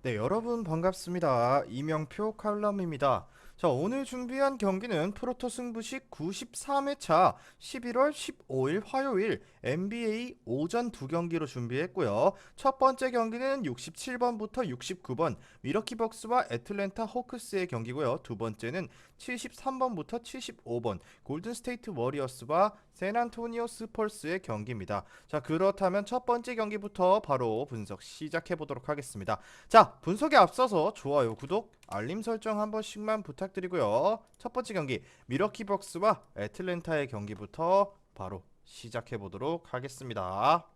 네, 여러분 반갑습니다. 이명표 칼럼입니다. 자, 오늘 준비한 경기는 프로토 승부식 93회차 11월 15일 화요일 NBA 오전 두 경기로 준비했고요. 첫 번째 경기는 67번부터 69번 미러키 벅스와 애틀랜타 호크스의 경기고요. 두 번째는 73번부터 75번 골든 스테이트 워리어스와 샌안토니오 스펄스의 경기입니다. 자, 그렇다면 첫 번째 경기부터 바로 분석 시작해 보도록 하겠습니다. 자, 분석에 앞서서 좋아요, 구독, 알림 설정 한 번씩만 부탁드리고요. 첫 번째 경기 미러키 벅스와 애틀랜타의 경기부터 바로 시작해 보도록 하겠습니다.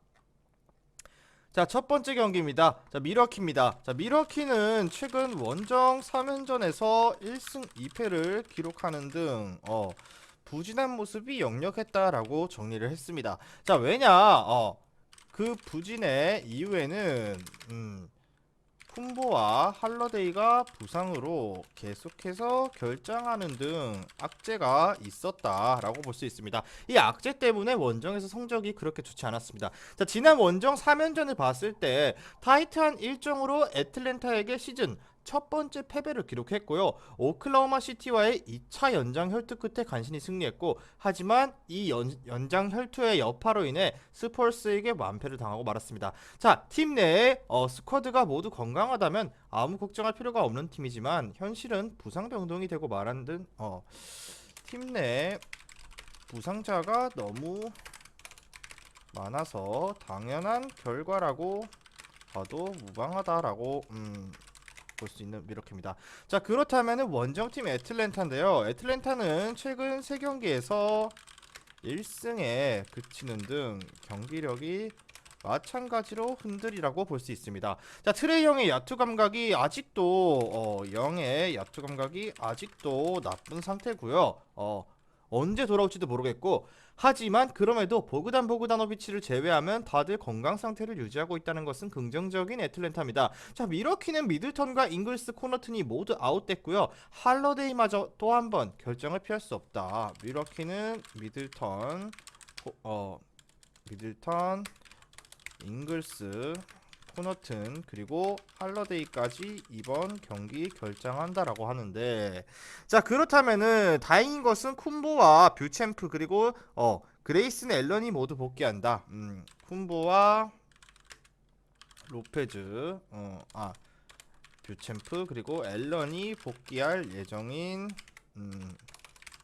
자, 첫 번째 경기입니다. 자, 미러키입니다. 자, 미러키는 최근 원정 3연전에서 1승 2패를 기록하는 등 부진한 모습이 역력했다라고 정리를 했습니다. 자, 왜냐? 그 부진의 이유에는 쿤보와 할러데이가 부상으로 계속해서 결장하는 등 악재가 있었다라고 볼 수 있습니다. 이 악재 때문에 원정에서 성적이 그렇게 좋지 않았습니다. 자, 지난 원정 3연전을 봤을 때 타이트한 일정으로 애틀랜타에게 시즌 첫 번째 패배를 기록했고요. 오클라호마 시티와의 2차 연장 혈투 끝에 간신히 승리했고, 하지만 이 연장 혈투의 여파로 인해 스펄스에게 완패를 당하고 말았습니다. 자, 팀 내에 스쿼드가 모두 건강하다면 아무 걱정할 필요가 없는 팀이지만 현실은 부상 병동이 되고 말한 등 팀 내에 부상자가 너무 많아서 당연한 결과라고 봐도 무방하다라고 볼 수 있는 미러키입니다. 자, 그렇다면 원정팀 애틀랜타인데요. 애틀랜타는 최근 3경기에서 1승에 그치는 등 경기력이 마찬가지로 흔들리라고 볼 수 있습니다. 자, 트레이 형의 야투 감각이 아직도 영의 야투 감각이 아직도 나쁜 상태고요. 언제 돌아올지도 모르겠고, 하지만 그럼에도 보그단 보그다노비치를 제외하면 다들 건강 상태를 유지하고 있다는 것은 긍정적인 애틀랜타입니다. 자, 미러키는 미들턴과 잉글스 코너튼이 모두 아웃됐고요. 할러데이마저 또 한 번 결정을 피할 수 없다. 미러키는 미들턴, 잉글스, 코너튼 그리고 할러데이까지 이번 경기 결장한다라고 하는데, 자, 그렇다면은 다행인 것은 쿤보와 뷰챔프 그리고 그레이슨 앨런이 모두 복귀한다. 쿤보와 로페즈 뷰챔프 그리고 앨런이 복귀할 예정인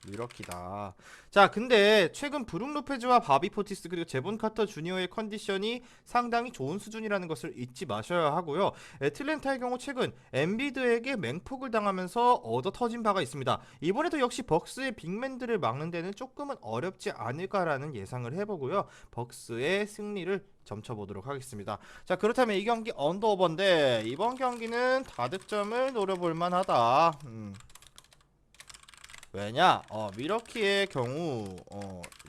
이렇기다. 자, 근데 최근 브룩 로페즈와 바비 포티스 그리고 제본 카터 주니어의 컨디션이 상당히 좋은 수준이라는 것을 잊지 마셔야 하고요. 애틀랜타의 경우 최근 엠비드에게 맹폭을 당하면서 얻어 터진 바가 있습니다. 이번에도 역시 벅스의 빅맨들을 막는 데는 조금은 어렵지 않을까라는 예상을 해보고요. 벅스의 승리를 점쳐보도록 하겠습니다. 자, 그렇다면 이 경기 언더오버인데 이번 경기는 다득점을 노려볼 만하다. 왜냐? 미러키의 경우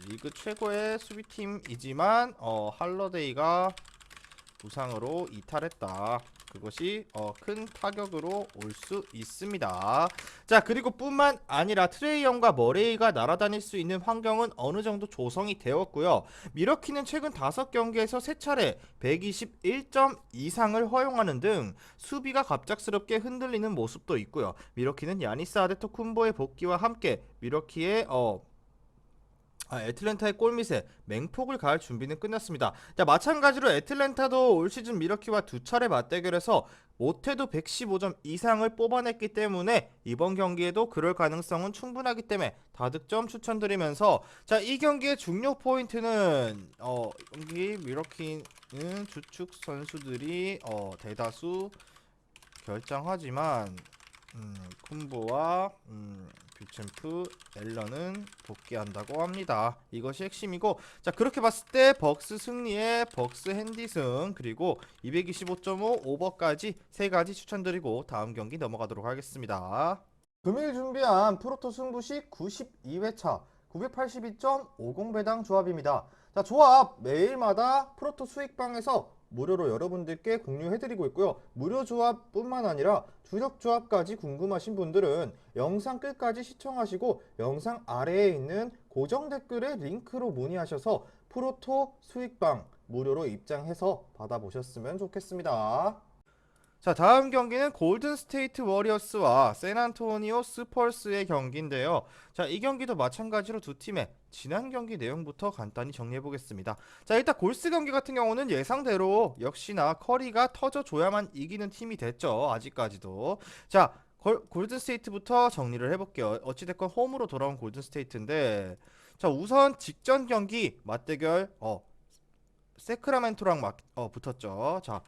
리그 최고의 수비팀이지만 할러데이가 부상으로 이탈했다. 그것이 큰 타격으로 올 수 있습니다. 자, 그리고 뿐만 아니라 트레이 형과 머레이가 날아다닐 수 있는 환경은 어느 정도 조성이 되었고요. 미러키는 최근 5경기에서 3차례 121점 이상을 허용하는 등 수비가 갑작스럽게 흔들리는 모습도 있고요. 미러키는 야니스 아데토쿤보의 복귀와 함께 미러키의 애틀랜타의 골밑에 맹폭을 가할 준비는 끝났습니다. 자, 마찬가지로 애틀랜타도 올 시즌 미러키와 두 차례 맞대결에서 못해도 115점 이상을 뽑아냈기 때문에 이번 경기에도 그럴 가능성은 충분하기 때문에 다득점 추천드리면서, 자, 이 경기의 중요 포인트는 경기 미러키는 주축 선수들이 대다수 결장하지만 쿤보와 뷰챔프, 앨런은 복귀한다고 합니다. 이것이 핵심이고, 자, 그렇게 봤을 때 벅스 승리에 벅스 핸디승 그리고 225.5 오버까지 세 가지 추천드리고 다음 경기 넘어가도록 하겠습니다. 금일 준비한 프로토 승부식 92회차 982.50배당 조합입니다. 자, 조합 매일마다 프로토 수익방에서 무료로 여러분들께 공유해드리고 있고요. 무료 조합뿐만 아니라 주력 조합까지 궁금하신 분들은 영상 끝까지 시청하시고 영상 아래에 있는 고정 댓글에 링크로 문의하셔서 프로토 수익방 무료로 입장해서 받아보셨으면 좋겠습니다. 자, 다음 경기는 골든 스테이트 워리어스와 샌안토니오 스퍼스의 경기인데요. 자, 이 경기도 마찬가지로 두 팀의 지난 경기 내용부터 간단히 정리해 보겠습니다. 자, 일단 골스 경기 같은 경우는 예상대로 역시나 커리가 터져줘야만 이기는 팀이 됐죠. 아직까지도. 자, 골든 스테이트부터 정리를 해볼게요. 어찌됐건 홈으로 돌아온 골든 스테이트인데, 자, 우선 직전 경기 맞대결 세크라멘토랑 붙었죠. 자,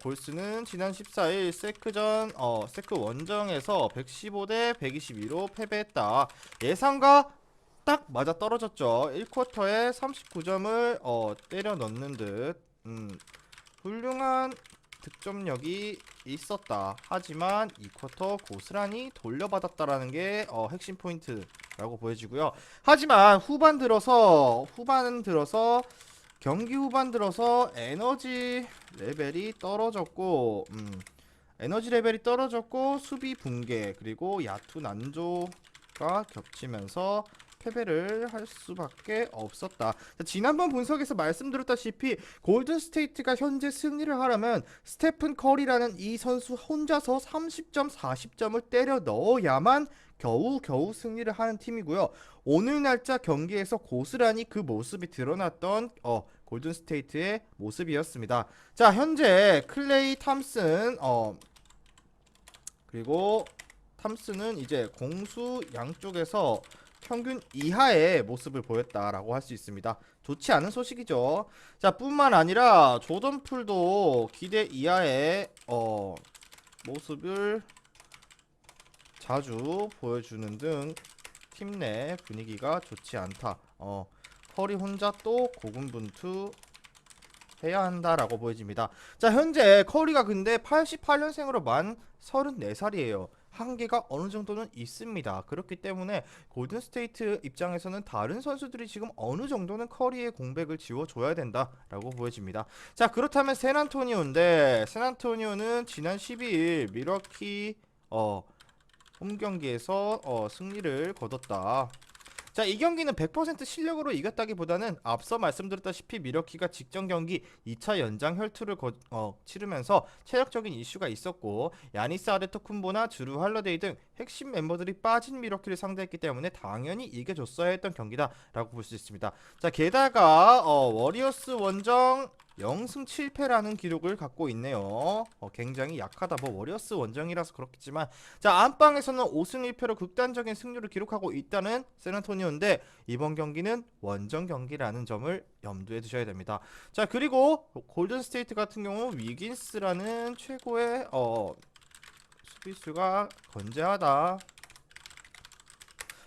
골스는 지난 14일 세크 원정에서 115대 122로 패배했다. 예상과 딱 맞아 떨어졌죠. 1쿼터에 39점을 때려 넣는 듯 훌륭한 득점력이 있었다. 하지만 2쿼터 고스란히 돌려받았다라는 게 핵심 포인트라고 보여지고요. 하지만 경기 후반 들어서 에너지 레벨이 떨어졌고 수비 붕괴 그리고 야투 난조가 겹치면서 패배를 할 수밖에 없었다. 자, 지난번 분석에서 말씀드렸다시피 골든 스테이트가 현재 승리를 하려면 스테픈 커리라는 이 선수 혼자서 30점, 40점을 때려 넣어야만 겨우 승리를 하는 팀이고요. 오늘 날짜 경기에서 고스란히 그 모습이 드러났던 골든 스테이트의 모습이었습니다. 자, 현재 클레이 탐슨 그리고 탐슨은 이제 공수 양쪽에서 평균 이하의 모습을 보였다라고 할 수 있습니다. 좋지 않은 소식이죠. 자, 뿐만 아니라 조던 풀도 기대 이하의 모습을 자주 보여주는 등 팀 내 분위기가 좋지 않다. 커리 혼자 또 고군분투 해야 한다라고 보여집니다. 자, 현재 커리가 근데 88년생으로 만 34살이에요. 한계가 어느 정도는 있습니다. 그렇기 때문에 골든 스테이트 입장에서는 다른 선수들이 지금 어느 정도는 커리의 공백을 지워줘야 된다라고 보여집니다. 자, 그렇다면 샌안토니오는 지난 12일 미러키 홈 경기에서 승리를 거뒀다. 자, 이 경기는 100% 실력으로 이겼다기보다는 앞서 말씀드렸다시피 미러키가 직전 경기 2차 연장 혈투를 치르면서 체력적인 이슈가 있었고 야니스 아데토쿤보나 주루 할러데이 등 핵심 멤버들이 빠진 미러키를 상대했기 때문에 당연히 이겨줬어야 했던 경기다라고 볼 수 있습니다. 자, 게다가 워리어스 원정 0승 7패라는 기록을 갖고 있네요. 굉장히 약하다. 뭐 워리어스 원정이라서 그렇겠지만, 자, 안방에서는 5승 1패로 극단적인 승률을 기록하고 있다는 샌안토니오인데 이번 경기는 원정 경기라는 점을 염두에 두셔야 됩니다. 자, 그리고 골든 스테이트 같은 경우 위긴스라는 최고의 수비수가 건재하다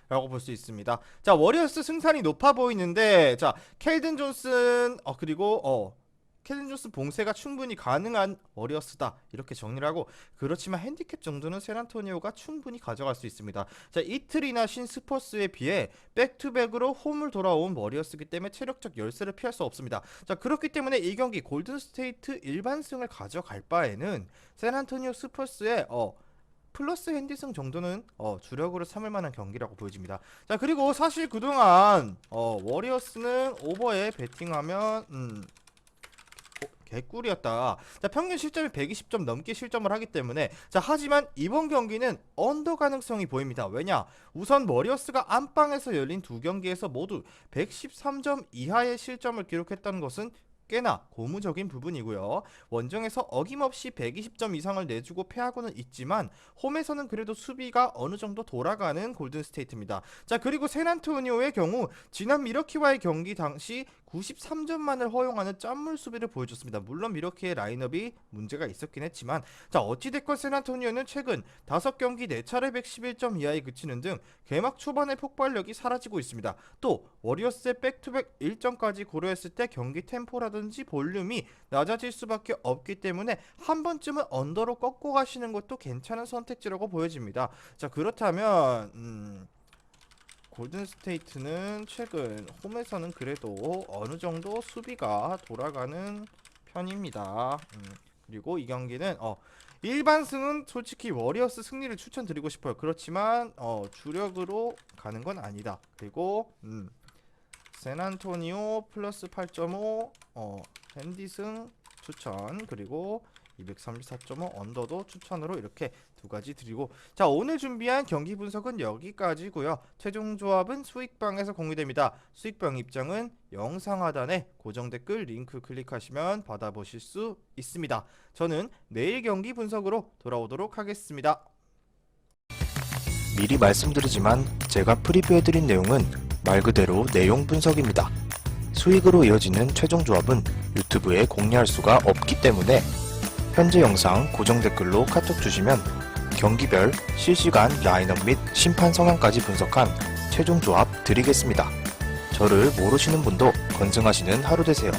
라고 볼 수 있습니다. 자, 워리어스 승산이 높아 보이는데, 자, 켈든 존슨 그리고 켈든 존슨 봉쇄가 충분히 가능한 워리어스다 이렇게 정리를 하고, 그렇지만 핸디캡 정도는 샌안토니오가 충분히 가져갈 수 있습니다. 자, 이틀이나 쉰 스퍼스에 비해 백투백으로 홈을 돌아온 워리어스이기 때문에 체력적 열세를 피할 수 없습니다. 자, 그렇기 때문에 이 경기 골든스테이트 일반승을 가져갈 바에는 샌안토니오 스퍼스의 플러스 핸디승 정도는 주력으로 삼을 만한 경기라고 보여집니다. 자, 그리고 사실 그동안 워리어스는 오버에 베팅하면 개꿀이었다. 자, 평균 실점이 120점 넘게 실점을 하기 때문에, 자, 하지만 이번 경기는 언더 가능성이 보입니다. 왜냐? 우선 워리어스가 안방에서 열린 두 경기에서 모두 113점 이하의 실점을 기록했다는 것은 꽤나 고무적인 부분이고요. 원정에서 어김없이 120점 이상을 내주고 패하고는 있지만 홈에서는 그래도 수비가 어느 정도 돌아가는 골든 스테이트입니다. 자, 그리고 샌안토니오의 경우 지난 미러키와의 경기 당시 93점만을 허용하는 짠물 수비를 보여줬습니다. 물론 미러키의 라인업이 문제가 있었긴 했지만, 자, 어찌됐건 샌안토니오는 최근 5경기 4차례 111점 이하에 그치는 등 개막 초반의 폭발력이 사라지고 있습니다. 또 워리어스의 백투백 일정까지 고려했을 때 경기 템포라든지 볼륨이 낮아질 수밖에 없기 때문에 한 번쯤은 언더로 꺾고 가시는 것도 괜찮은 선택지라고 보여집니다. 자, 그렇다면 골든 스테이트는 최근 홈에서는 그래도 어느 정도 수비가 돌아가는 편입니다. 그리고 이 경기는 일반승은 솔직히 워리어스 승리를 추천드리고 싶어요. 그렇지만 주력으로 가는 건 아니다. 그리고 샌안토니오 플러스 8.5 핸디승 추천. 그리고 234.5 언더도 추천으로 이렇게 두 가지 드리고, 자, 오늘 준비한 경기 분석은 여기까지고요. 최종 조합은 수익방에서 공유됩니다. 수익방 입장은 영상 하단에 고정 댓글 링크 클릭하시면 받아보실 수 있습니다. 저는 내일 경기 분석으로 돌아오도록 하겠습니다. 미리 말씀드리지만 제가 프리뷰해드린 내용은 말 그대로 내용 분석입니다. 수익으로 이어지는 최종 조합은 유튜브에 공개할 수가 없기 때문에 현재 영상 고정 댓글로 카톡 주시면 경기별 실시간 라인업 및 심판 성향까지 분석한 최종 조합 드리겠습니다. 저를 모르시는 분도 건승하시는 하루 되세요.